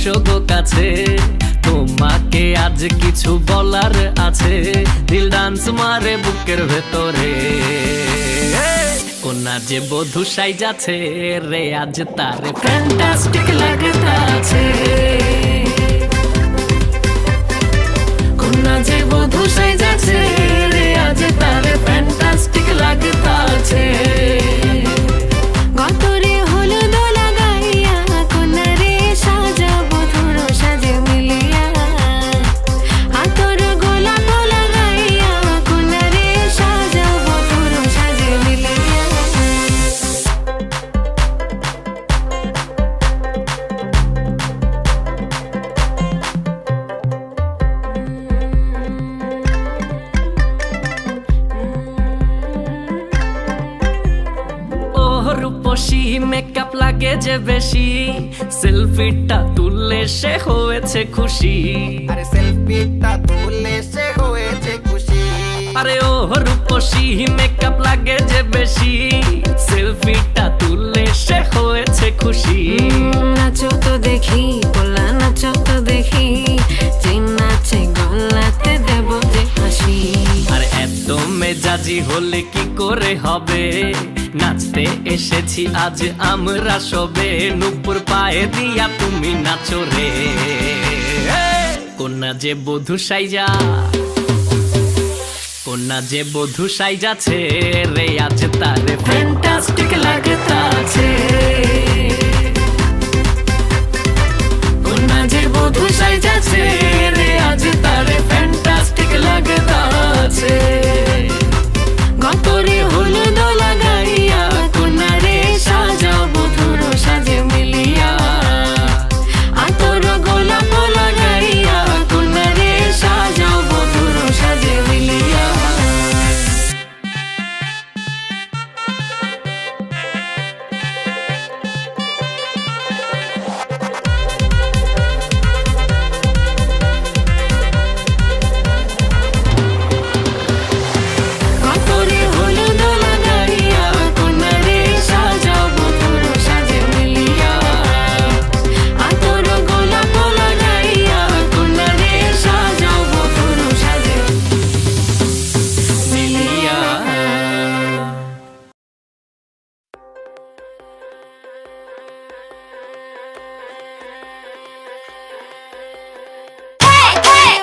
এসো গো কাছে, তোমাকে আজ কিছু বলার আছে। দিল ডান্স মারে বুকের ভেতরে, কোনা যে বধূ সাইজাছে রে আজ তারে ফ্যান্টাস্টিক লাগতাছে। কোনা যে বধূ সাইজাছে রে আজ তারে ফ্যান্টাস্টিক লাগতাছে। গতরে হলুদ লাগাইয়া কোনা রে সাজাবো ধুর সাজে মিলিয়া, আতর গোলাপ লাগাইয়া কোনা রে সাজাবো ধুর সাজে মিলিয়া। রূপসী মেকআপ লাগে যে বেশি, সেলফিটা তুললে সে হয়েছে খুশি। আরে সেলফিটা তুললে সে হয়েছে খুশি। আরে ও রূপসী মেকআপ লাগে যে বেশি, সেলফিটা তুললে সে হয়েছে খুশি। নাচো তো দেখি পোলা নাচো তো দেখি, যে নাচে গলাতে দেব যে হাসি। আর এত মেজাজি হলে কি করে হবে, নাচতে এসেছি আজ আমরা সবে। নুপুর পায়ে দিয়া তুমি নাচো রে, কোনা যে বধূ সাইজা, কোনা যে বধূ সাইজাছে রে আজ তারে ফ্যান্টাস্টিক লাগতাছে। কোনা যে বধূ সাইজাছে রে আজ তারে ফ্যান্টাস্টিক লাগতাছে। গতরে হলুদ লাগাইয়া কোনা রে সাজাবো ধুর সাজে মিলিয়া, আতর গোলাপ লাগাইয়া কোনা রে সাজাবো ধুর সাজে মিলিয়া। গতরে হলুদ লাগাইয়া কোনা রে সাজাবো ধুর সাজে মিলিয়া, আতর গোলাপ লাগাইয়া কোনা রে সাজাবো ধুর সাজে মিলিয়া।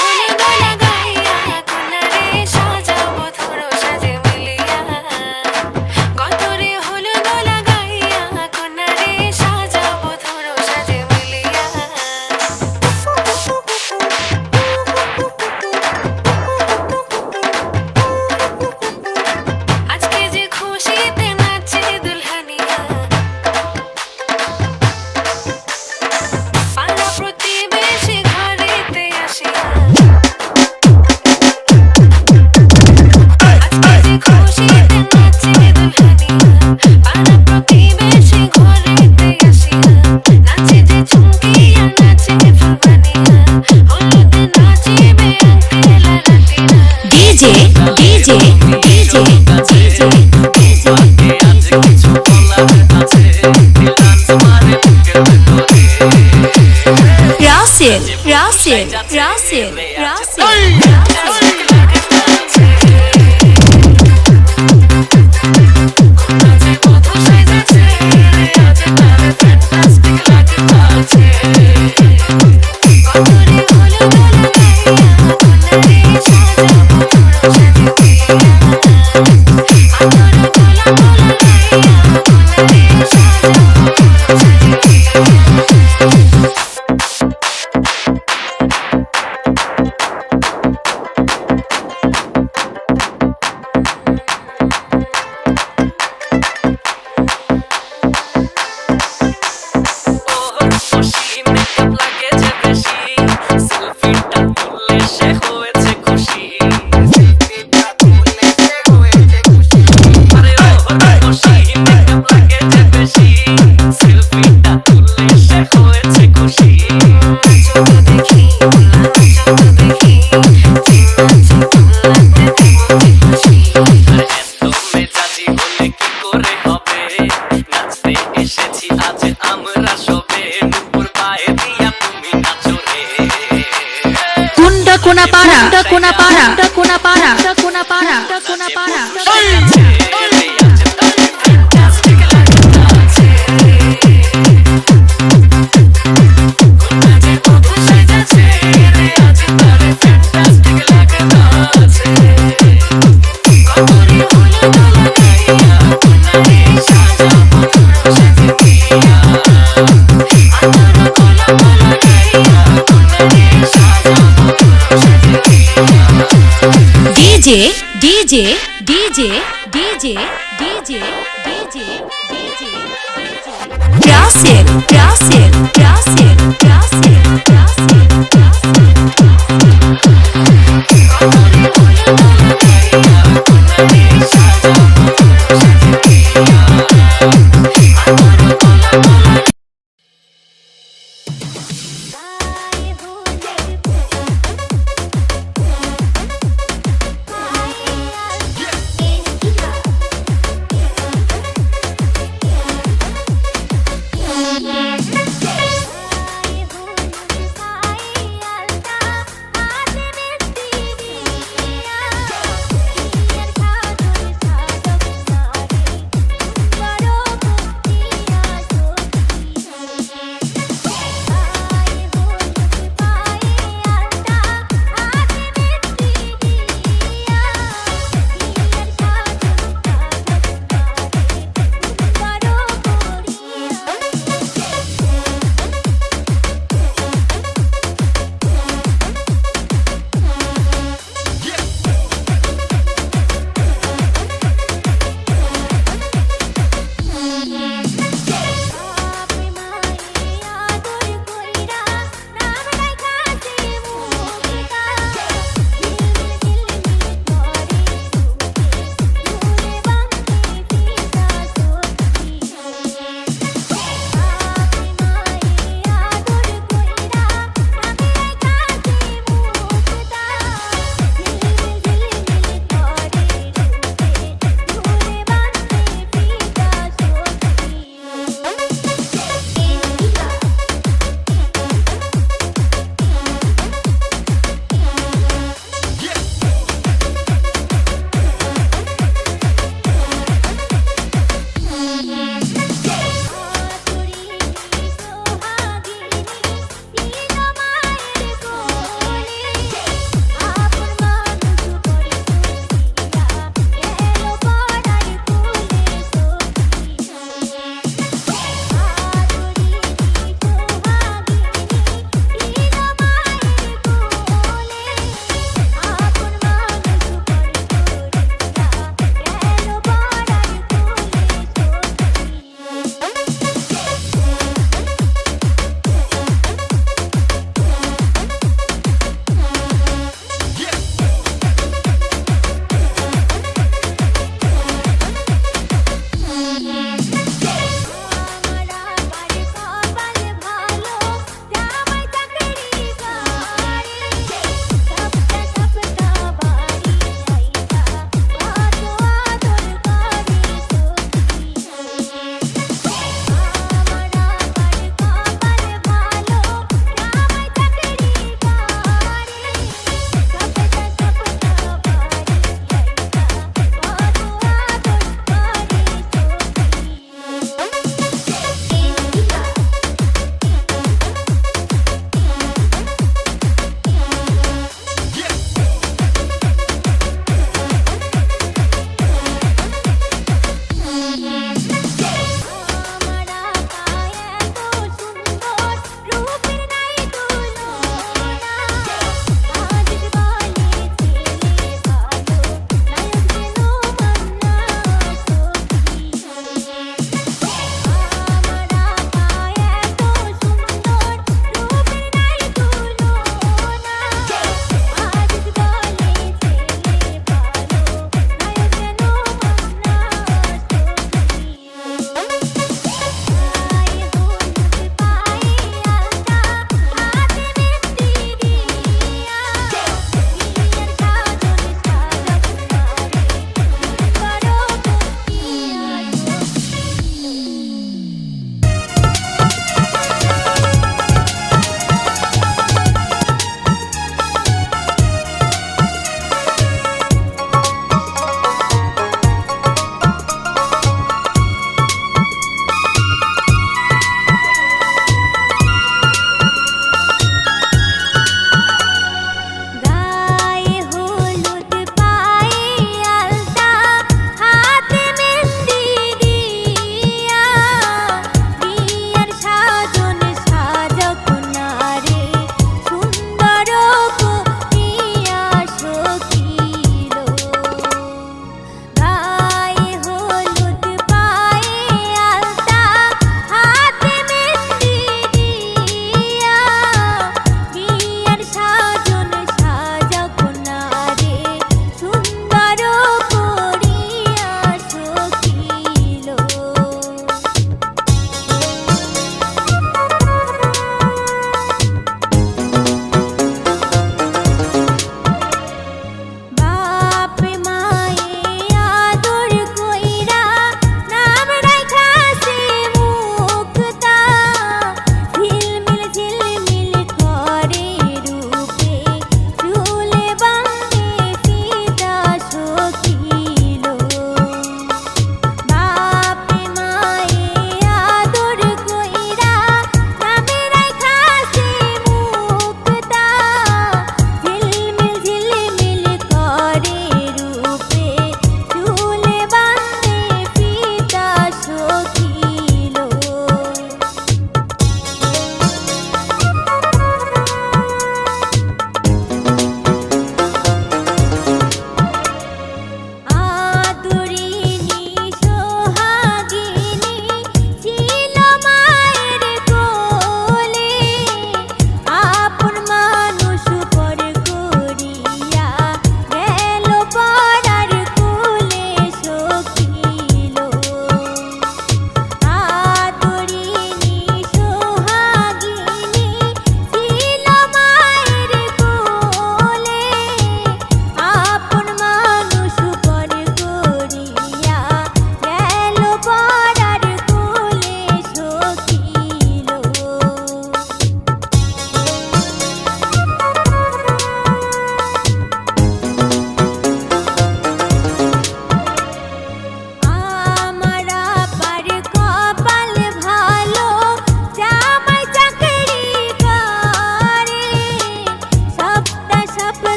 হলুদ লাগাইয়া কোনা রে সাজাবো ধুর সাজে মিলিয়া, গতরে হলুদ লাগাইয়া কোনা রে সাজাবো ধুর সাজে মিলিয়া। আজকে যে খুশিতে নাচে দুলহানিয়া, পাড়া প্রতিবেশী ঘরেতে আসিয়া। আজকে যে খুশিতে নাচে দুলহানিয়া, পাড়া প্রতিবেশী ঘরেতে আসিয়া। নাচে যে চুমকিয়া নাচে ফুলবানিয়া, হলুদে নাচিবে আঙ্কেল আর আন্টিরা। ডিজে ডিজে ডিজে তোমাকে আজ কিছু বলার আছে। দিল ডান্স মারে বুকের ভেতরে, রাসেল রাসেল রাসেল রাসেল কোনা যে বধূ সাইজাছে রে আজ তারে ফ্যান্টাস্টিক লাগতাছে। গতরে হলুদ লাগাইয়া কোনা রে সাজাবো ধুর সাজে মিলিয়া, Konapará, Konapará, Konapará, Konapará, Konapará. DJ, DJ, DJ, DJ, DJ, DJ, DJ. Yasin, Yasin, Yasin, Yasin, Yasin, Yasin.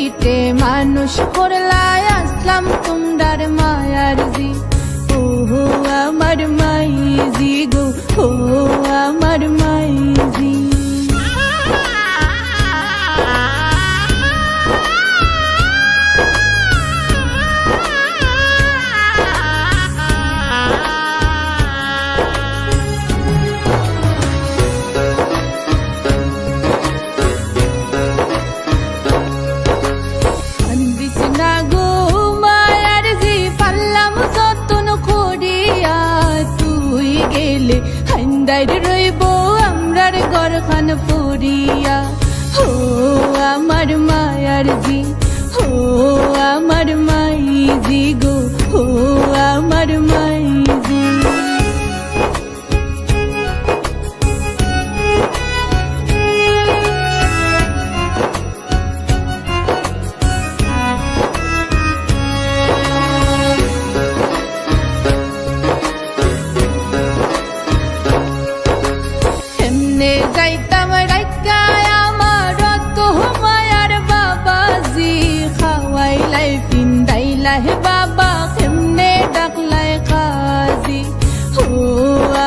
পিঠে মানুষ করলাই আসলাম তোমরার মায়ার জি ও আমার মাইজি গো ও আমার মাইজি রইব আমরার ঘরখান পুরিয়া ও আমার মায়ার জি ও আমার মাইজি গো ও আমার মাইজি যাইতাম রাইকায় আমার তো মায়ার বাবাজি খাওয়াইলাই পিন্দাইলাই বাবা কেমনে ডাকলাই কাজি ও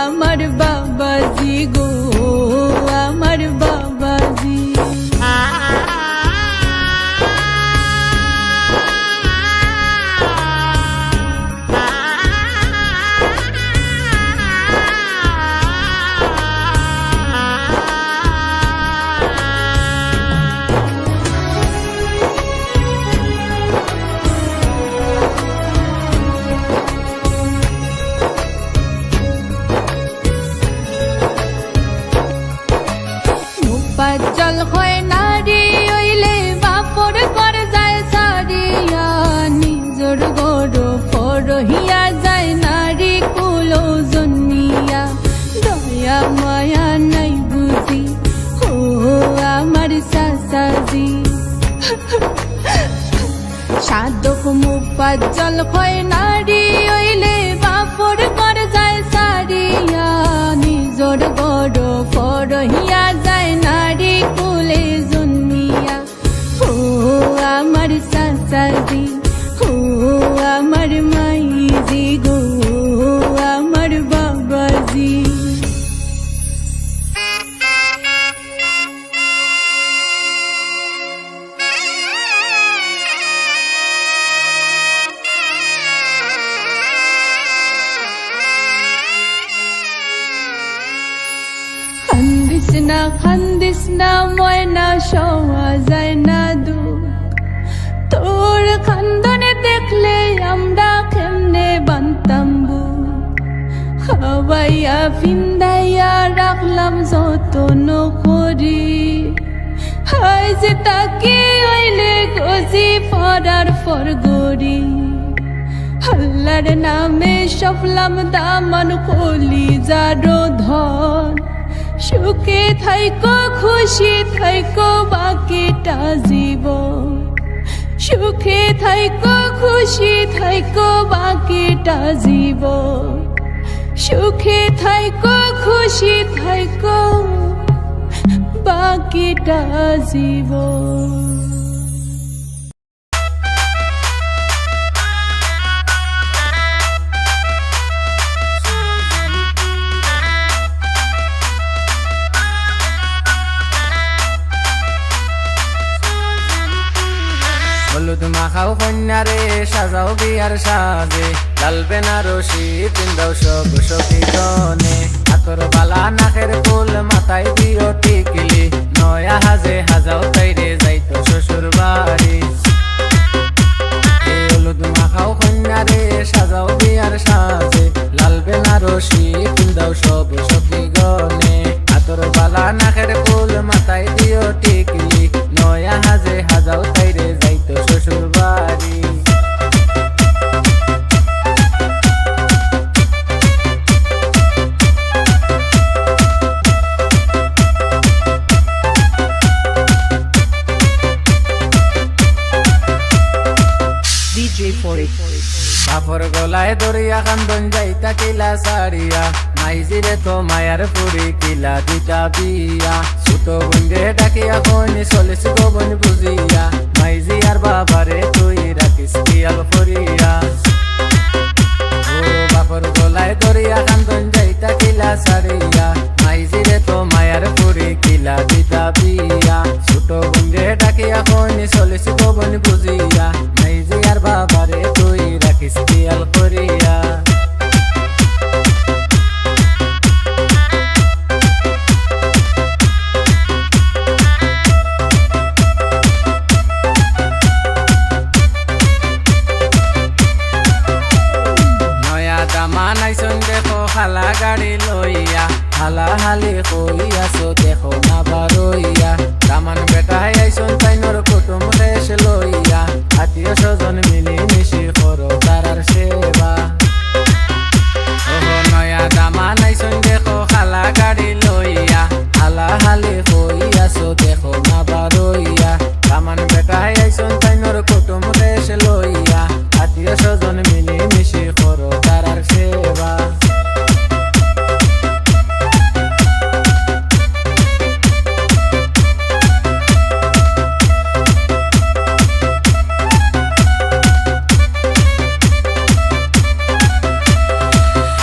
আমার বাবাজি গো আমার বাবাজি জল হয় নারী হইলে বাপর কর যায় সারিয়া নিজর গড় পরহিয়া যায় নারী কুলো জন্মিয়া দয়া মায়া নাই বুঝি ও আমার সাসাজি সাধক মুপাত জল হয় নারী হইলে বাপর কর যায় সারিয়া নিজর গড় পরহিয়া যায় নারী কুলে জন্মিয়া ও আমার সাসাজি ও আমার মাইজি গো আমার বাবাজি খান্দিস না ময়না সওয়া যায় না দুঃখ তোর খান্দনে দেখলে আমরা কেমনে বানতাম বুক খাওয়াইয়া ফিন্দাইয়া রাখলাম যতন করি হাই যে তাকে হইলে গজি পড়ার ফরগরি আল্লাহর নামে সফলাম দামান কলি যারো ধন সুখে থাইকো খুশি থাইকো বাকিটা জীবন সুখে থাইকো খুশি থাইকো বাকিটা জীবন সুখে থাইকো খুশি থাইকো বাকিটা জীবন হলুদ মাখাও কন্যারে সাজাও বিয়ার সাজে লাল বেনারসি পিন্দাও সব সখী গনে হাতর বালা নাকের ফুল মাথায় দিও টিকলি নয়া হাজে হাজাও তাইরে যাইতো শ্বশুর বাড়ি হলুদ মাখাও কন্যারে সাজাও বিয়ার সাজে লাল বেনারসি পিন্দাও সব সখী গনে হাতর বালা নাকের ফুল মাথায় দিও টিকলি নয়া হাজে হাজাও তাইরে যাইতো শ্বশুর বাড়ি বাপর গলায় দরিয়া কান্দন যাইতা কিলা সারিয়া মাইজিরে তো মায়ার পুরি কিলা দিতা বিয়া ছোট বন্ধে ডাকিয়া কনি চলিস গোবন বুঝিয়া মাইজি আর বাবারে তুই রাখিস খেয়াল করিয়া ও বাপর গলায় দরিয়া কান্দন যাইতা কিলা সারিয়া মাইজিরে তো মায়ার পুরি কিলা দিতা বিয়া ছোট বন্ধে ডাকিয়া কইনি চলিস কবন বুঝিয়া মাইজি আর বাবারে তুই রাখিস খেয়াল করিয়া মানাইছন দেখো খালা গাড়ি লইয়া হালা হালি কইয়াছো দেখো না বারইয়া দামান বেটাই আইছন তাইনর কুটুম দেশ লইয়া আত্মীয় স্বজন মিলি মিশি করো তারার সেবা ওহো নয়া দামান আইছন দেখো খালা গাড়ি লইয়া হালা হালি কইয়াছো দেখো না বারইয়া দামান বেটাই আইছন তাইনর কুটুম দেশ লইয়া আত্মীয় স্বজন মিলি মিশি করো তারার সেবা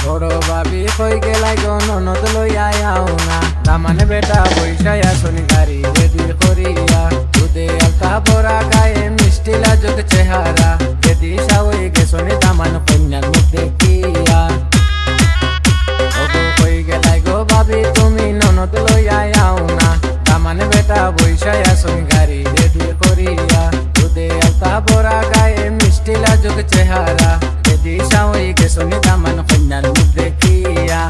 বড় ভাবি কই গেলাই গো ননদ লইয়া আও না তামানে বেটা বৈশায়া শনি গাড়ি রেডি করিয়া দুধে আলতা বড়া গায়ে মিষ্টি লাজুক চেহারা যদি সাওই গেছনি তামান কন্যার মুখ দেখিয়া ওগো কই গেলাই গো ভাবি তুমি ননদ লইয়া আও না তামানে বেটা বৈশায়া শনি গাড়ি রেডি করিয়া দুধে আলতা বড়া গায়ে মিষ্টি লাজুক চেহারা যদি সাওই গেছনি তামান কন্যার মুখ দেখিয়া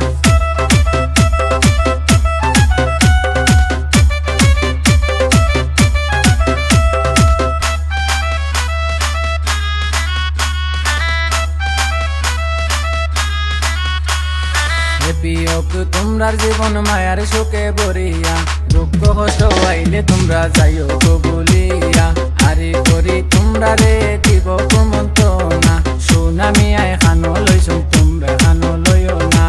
বিয়োগ তোমরার জীবন মায়ার সুখে ভরিয়া দুঃখ কষ্ট আইলে তোমরা যাইও গো বলিয়া আরে করি তোমরা রে দিব কুমন্তনা সুনামি আয় খানো লইছুন তোমরা খানো লইও না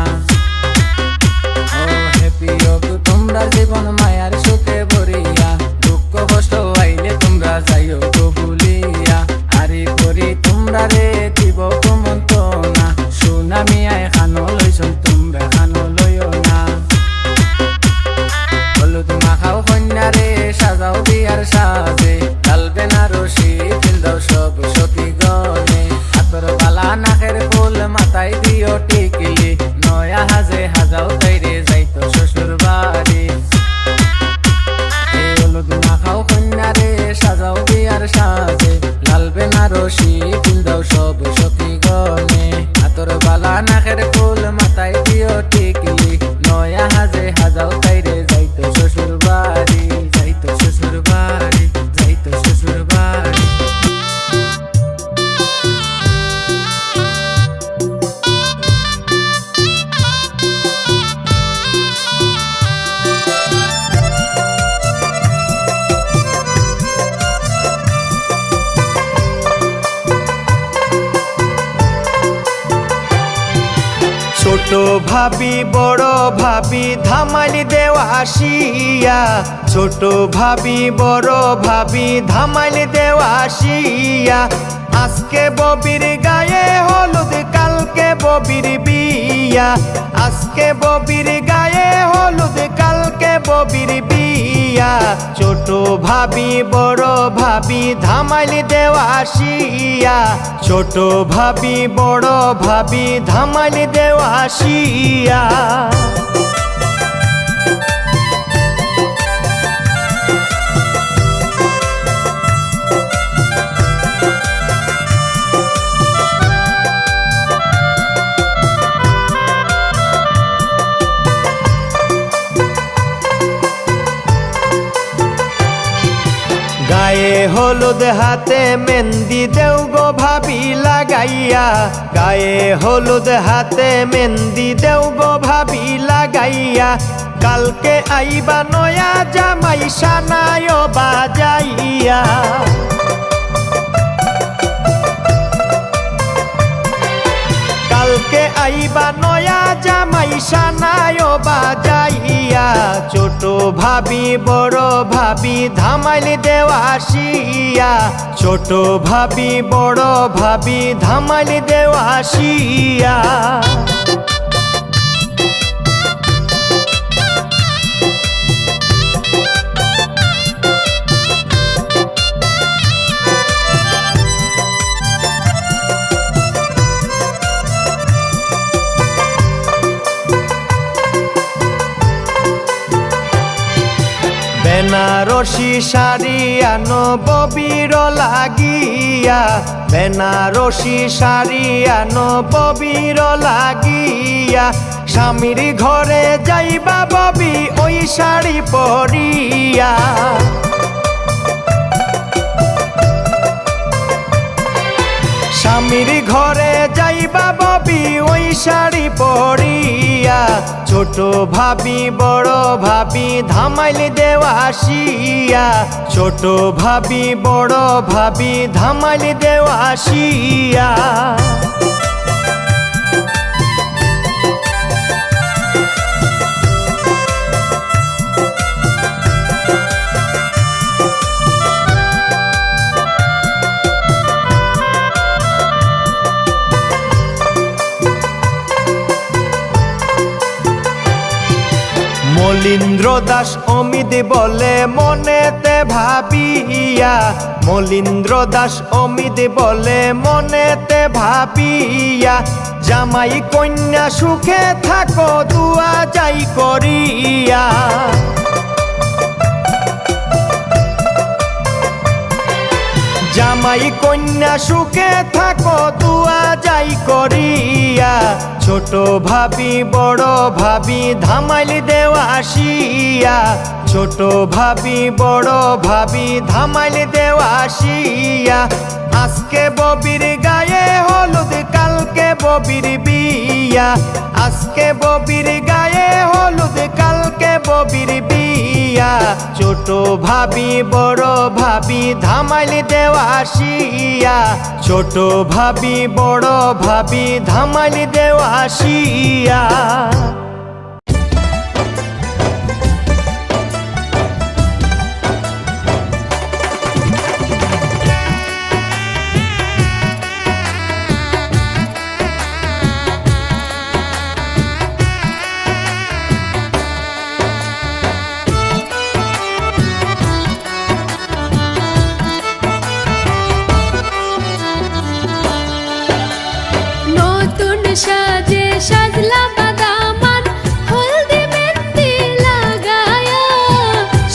ও হে বিয়োগ তোমরার জীবন মায়ার সুখে ভরিয়া দুঃখ কষ্ট আইলে তোমরা যাইও গো বলিয়া আরে করি তোমরা রে দিব কুমন্তনা সুনামি আয় খানো লইছুন তোমরা খানো লইও না হলুদ মাখাও কন্যারে সাজাও বিয়ার সাজে লাল বেনারসি পিন্দাও সব সখী গনে হাতর বালা নাকের ফুল মাথায় দিও টিকলি নয়া হাজে হাজাও তাইরে যাইতো শ্বশুর বাড়ি হলুদ মাখাও কন্যারে সাজাও বিয়ার সাজে লাল বেনারসি পিন্দাও সব সখী গনে হাতর বালা নাকের ফুল মাথায় দিও টিকলি নয়া হাজে হাজাও তাইরে যাইতো শ্বশুর বাড়ি যাইতো শ্বশুর বাড়ি যাইতো শ্বশুর বাড়ি ছোট ভাবি বড় ভাবি ধামালি দেওয়া আসিয়া ছোট ভাবি বড় ভাবি ধামালি দেওয়া আসিয়া আজকে ববির গায়ে হলুদ কালকে ববির বিয়া আজকে ববির গায়ে হলুদ কালকে ববির বিয়া ছোট ভাবি বড় ভাবি ধামালি দেওয়া আসিয়া ছোট ভাবি বড় ভাবি ধামালি দেওয়া আসিয়া গায়ে হলুদ হাতে মেহেন্দি দেও গো ভাবি লাগাইয়া গায়ে হলুদ হাতে মেহেন্দি দেও গো ভাবি লাগাইয়া কালকে আইবা নয়া জামাই সানায় বাজাইয়া কালকে আইবা নয়া জামাই সানায়ও বাজাইয়া ছোট ভাবি বড় ভাবি ধামাইল দেওয়া আসিয়া ছোট ভাবি বড় ভাবি ধামাইল দেওয়া আসিয়া বেনারসি শাড়ি আনো ববির লাগিয়া বেনারসি শাড়ি আনো ববির লাগিয়া স্বামীর ঘরে যাইবা ববি ওই শাড়ি পরিয়া স্বামীর ঘরে যাইবা ববি ওই শাড়ি পরিয়া ছোট ভাবি বড় ভাবি ধামাইল দেওয়া আসিয়া ছোট ভাবি বড় ভাবি ধামাইল দেওয়া আসিয়া মলীন্দ্র দাস অমিত বলে মনেতে ভাবিয়া মলীন্দ্র দাস অমিত বলে মনেতে ভাবিয়া জামাই কন্যা সুখে থাকো দুয়া যাই করিয়া জামাই কন্যা সুখে থাকো দুয়া যাই করিয়া ছোট ভাবি বড় ভাবি ধামাইল দেওয়া আসিয়া ছোট ভাবি বড় ভাবি ধামাইল দেওয়া আসিয়া আজকে ববির গায়ে হলুদ কালকে ববির বিয়া আজকে ববির গায়ে হলুদ কালকে ববির বিয়া ছোট ভাবি বড় ভাবি ধামাইল দেওয়া আসিয়া ছোট ভাবি বড় ভাবি ধামাইল দেওয়া আসিয়া সাজে সাজলা বাদামান হলদি মেহেন্দি লাগায়া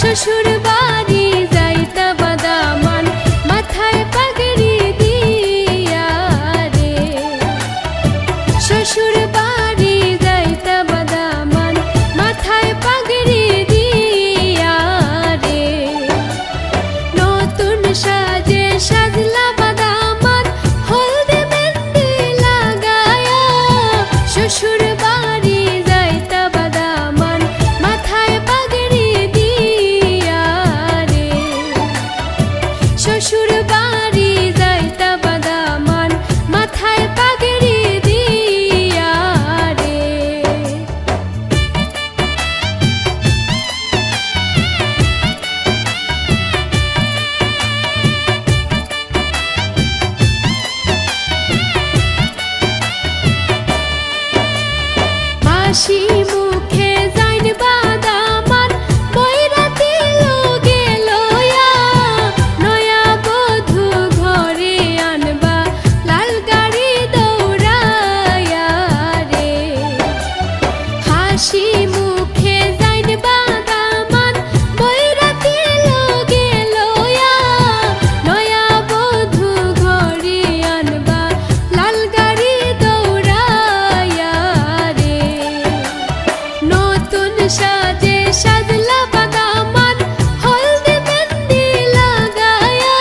শ্বশুর বাড়ি যাইতা বাদামান মাথায় পাগড়ি দিয়া রে শ্বশুর বাড়ি যাইতা বাদামান মাথায় পাগড়ি দিয়া রে নতুন সাজে সাজলা বাদামান হলদি মেহেন্দি লাগায়া শ্বশুর বাড়ি যাইতা বাদামান মাথায় পাগড়ি দিয়া রে শ্বশুর বাড়ি যাইতা বাদামান মাথায় পাগড়ি দিয়া রে হাসি মুখে যাইন বাদামান বৈরাতি লোগে লয়া নয়া বধূ ঘরে আনবা লাল গাড়ি দৌড়ায়া রে হাসি মুখে যাইন বাদামান বৈরাতি লোগে লয়া নয়া বধূ ঘরে আনবা লাল গাড়ি দৌড়ায়া রে নতুন সাজে সাজলা বাদামান হলদি মেহেন্দি লাগায়া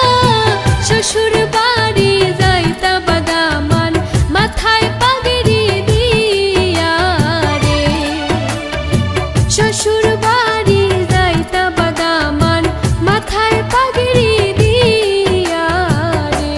শ্বশুর বাড়ি যাইতা বাদামান মাথায় পাগড়ি দিয়া রে শ্বশুর বাড়ি যাইতা বাদামান মাথায় পাগড়ি দিয়া রে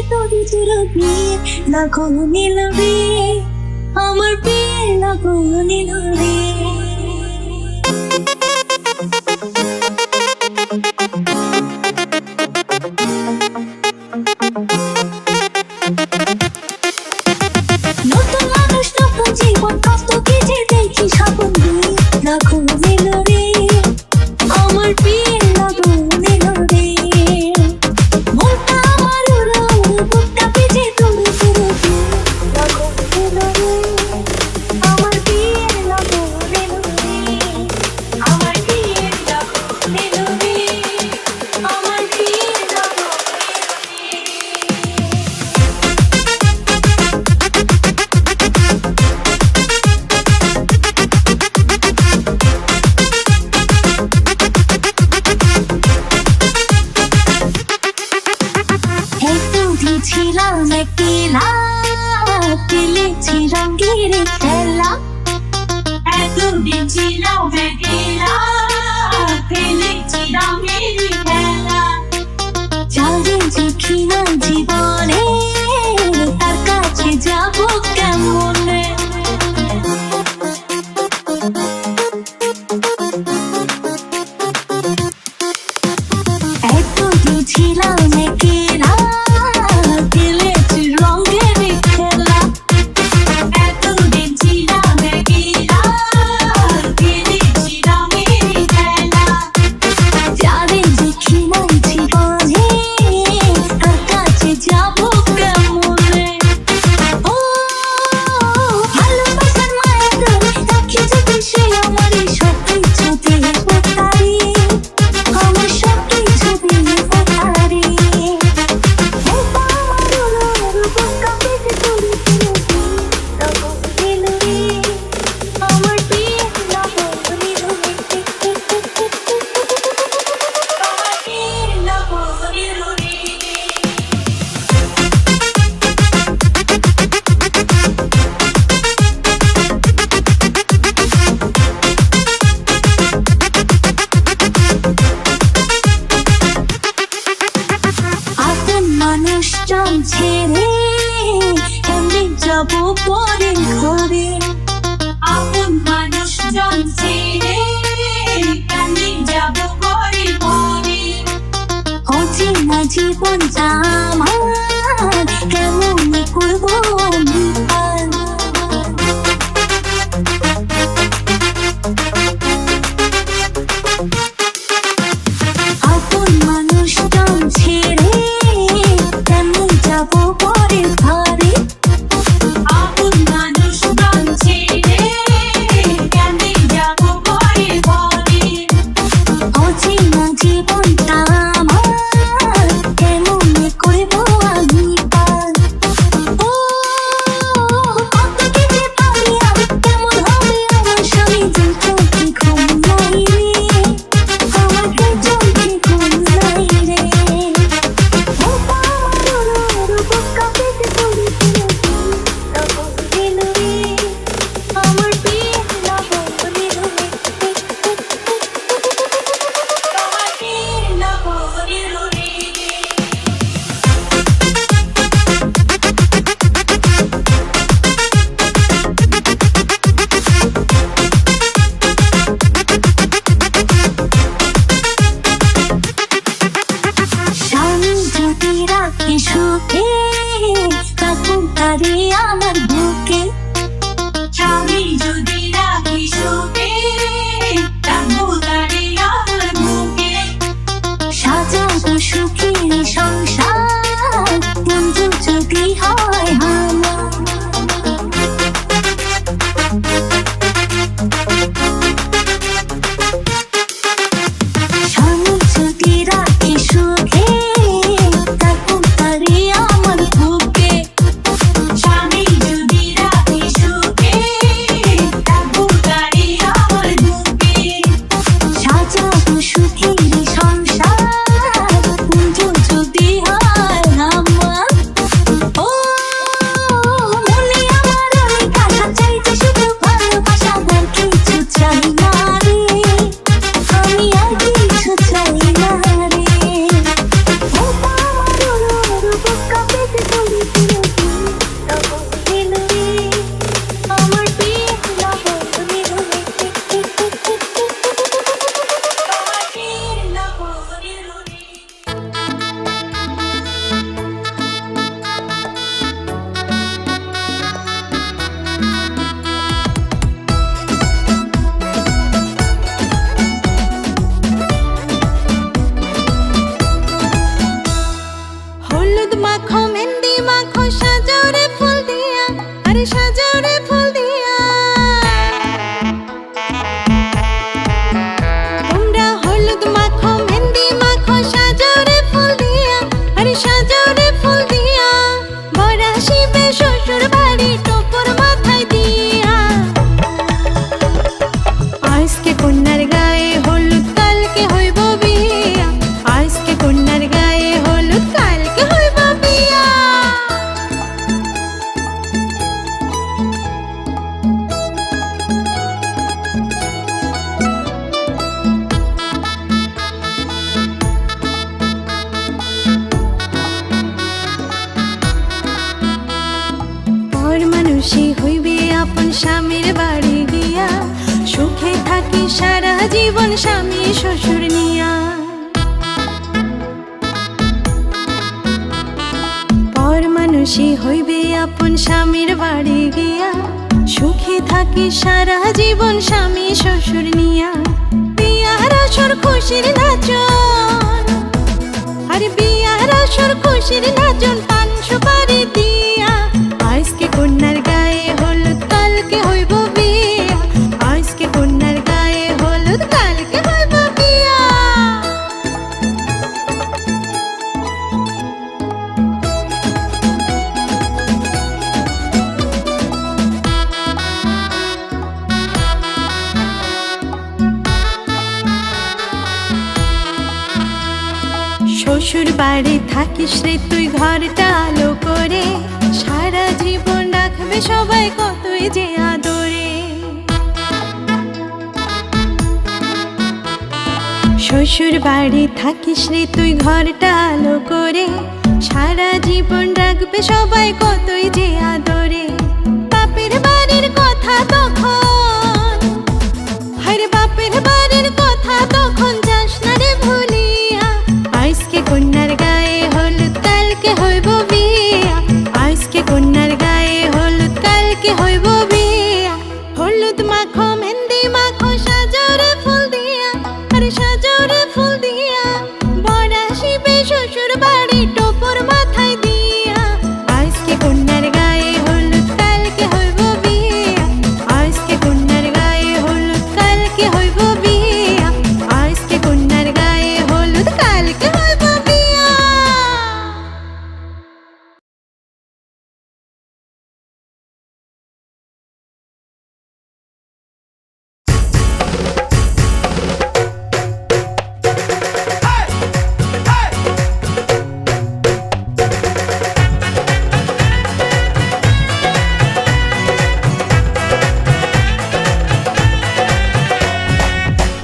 তোরে তোরা বিয়ে লাগন নিল রে আমার বিয়ে লাগন নিল রে নতুন মানুষ নতুন জীবন কত কিছু দেখি স্বপ্ন দিয়ে লাগন নিল রে আমার বিয়ে লাগন নিল রে মনটা আমার উড়ো উড়ো বুকটা ভিজে তোরে তোরা বিয়ে লাগন নিল রে আমার বিয়ে লাগন নিল রে আমার বিয়ে লাগন নিল রে আমার বিয়ে লাগন ছিলাম একলা খেলেছি রঙের খেলা এতদিন ছিলাম একলা খেলেছি রঙের খেলা যাদের দেখি না জীবনে তার কাছে যাবো কেমনে এতদিন ছিলাম একলা খেলেছি রঙের খেলা এতদিন ছিলাম একলা খেলেছি রঙের খেলা যাদের দেখি না জীবনে তার কাছে যাবো কেমনে ও ভালোবাসার মায়া ধরে রাখি যদি সে আমার সব কিছু দিয়ে পারি আমার সব কিছু দিয়ে পারি আমার বিয়ে লাগন নিল রে আমার বিয়ে লাগন নিল রে আপন মানুষজন ছেড়ে কেমনে যাব পরে ঘরে আপন মানুষজন ছেড়ে কেমনে যাব পরে ঘরে অচেনা জীবনটা আমার কেমন করবো আমি পার আপন মানুষজন ছেড়ে কেমনে যাব পরে ঘরে আপন মানুষজন ছেড়ে কেমনে যাব পরে ঘরে অচেনা জীবনটা আমার কেমন করবো আমি পার ও কত কিছু পারি আমি কেমন হবে আমার স্বামী যে চোখে ঘুম নাই রে আমাকে চোখে ঘুম নাই রে ও আমার বুকটা পেতে তোরে তোরা লাগন নিল রে আমার বিয়ে লাগন নিল রে আমার বিয়ে লাগন নিল রে স্বামী যদি রাখি সুখে থাকুক তারে আমার বুকে স্বামী যদি রাখি সুখে থাকুক তারে আমার বুকে সাজাবো সুখের সংসার বন্ধু যদি হয় আমার স্বামী যদি রাখি সুখে থাকুক তারে মানুষই হইবে আপন স্বামীর বাড়ি গিয়া, সুখে থাকি সারা জীবন স্বামী শ্বশুর নিয়া। পর মানুষই হইবে আপন স্বামীর বাড়ি গিয়া, সুখে থাকি সারা জীবন স্বামী শ্বশুর নিয়া। বিয়ার আসর খুশির নাচন, আর বিয়ার আসর খুশির নাচন, পান সুপারি দিয়া। আজকে কন্যার গায়ে হলুদ, কালকে হইব বিয়া। আজকে কন্যার গায়ে হলুদ, কালকে হইব বিয়া। শ্বশুর বাড়ি থাকিস রে তুই ঘরটা আলো করে, সারা জীবন রাখবে সবাই কতই যে আদরে। শ্বশুর বাড়ি থাকিস রে তুই ঘরটা আলো করে, সারা জীবন রাখবে সবাই কতই যে আদরে। বাপের বাড়ির কথা তখন, হরে বাপের বাড়ির কথা তখন যাস না রে ভুলিয়া। আজকে কন্যার গায়ে হলুদ, কালকে হইব বিয়া। আজকে কন্যার গায়ে হলুদ, কালকে হইব বিয়া। হলুদ মাখো, মেহেন্দি মাখো, সাজরে ফুল দিয়া, আরে সাজরে ফুল দিয়া। বর আসিবে শ্বশুর বাড়ি টোপর মাথায় দিয়া। আজকে কন্যার গায়ে হলুদ, কালকে হইব বিয়া। আজকে কন্যার গায়ে হলুদ, কালকে হইব বিয়া। আজকে কন্যার গায়ে হলুদ, কালকে হইব বিয়া।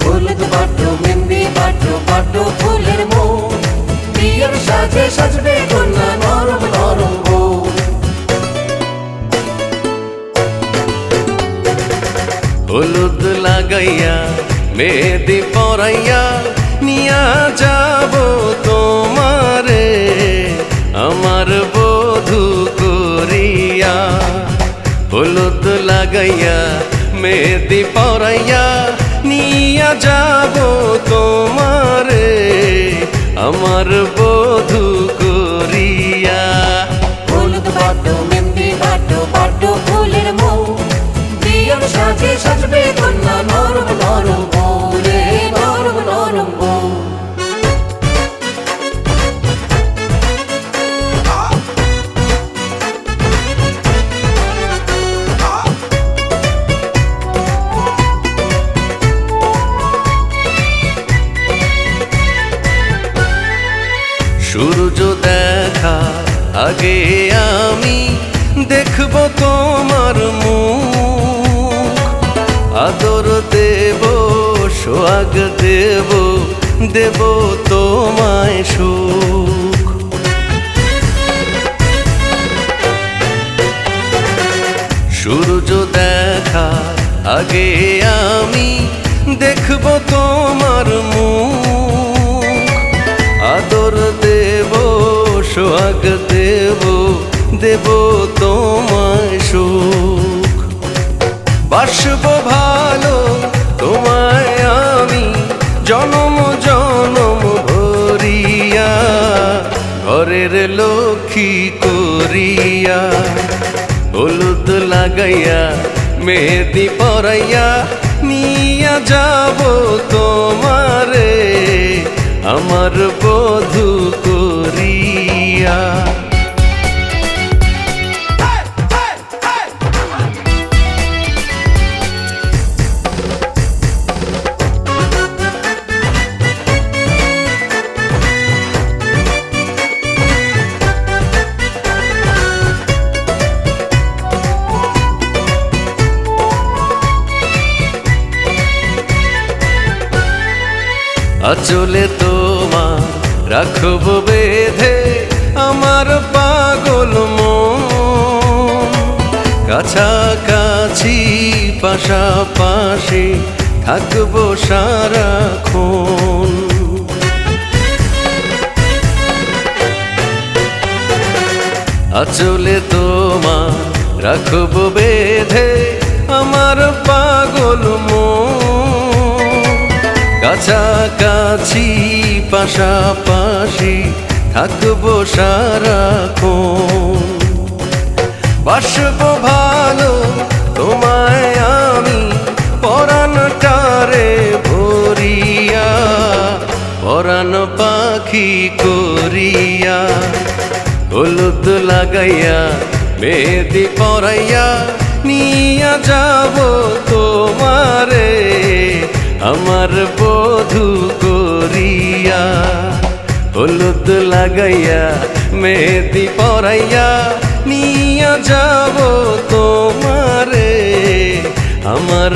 হলুদ বাটো, মেহেন্দি বাটো, বাটো ফুলের মৌ, বিয়ের সাজে সাজবে কন্যা নরম নরম বউ। হলুদ লাগাইয়া মেহেদি পরাইয়া, নিয়া যাব তোমারে আমার বধূ করিয়া। হলুদ লাগাইয়া মেহেদি পরাইয়া, নিয়া যাব তোমারে আমার বধূ করিয়া। হলুদ বাটো, মেহেন্দি বাটো, বাটো ফুলের মৌ, বিয়ের সাজে সাজবে কন্যা নরম নরম বউ রে, নরম নরম বউ। সূর্য দেখা আগে আমি দেখব তোমার মুখ, আদর দেব, সোহাগ দেব, দেব তোমায় সুখ। সূর্য দেখা আগে আমি দেখব তোমার মুখ, আদর দেব, সোহাগ দেব, দেব তোমায় সুখ। বাসব ভালো তোমায় আমি জনম জনম ভরিয়া, ঘরের লক্ষ্মী করিয়া। হলুদ লাগাইয়া মেহেদি পরাইয়া, নিয়া যাব তোমারে আমার বধূ করিয়া। আঁচলে তোমার রাখব বেঁধে আমার পাগল মন, কাছাকাছি পাশাপাশি থাকবো সারাক্ষণ। আঁচলে তোমার রাখবো বেঁধে আমার পাগল মন। কাছাকাছি পাশাপাশি থাকবো সারাক্ষণ। বাসবো ভালো তোমায় আমি পরাণটারে ভরিয়া, পরাণ পাখি করিয়া। হলুদ লাগাইয়া মেহেদি পরাইয়া নিয়া যাব তোমারে আমার বধূ করিয়া। হলুদ লাগাইয়া মেহেদি পরাইয়া নিয়া যাব তোমারে আমার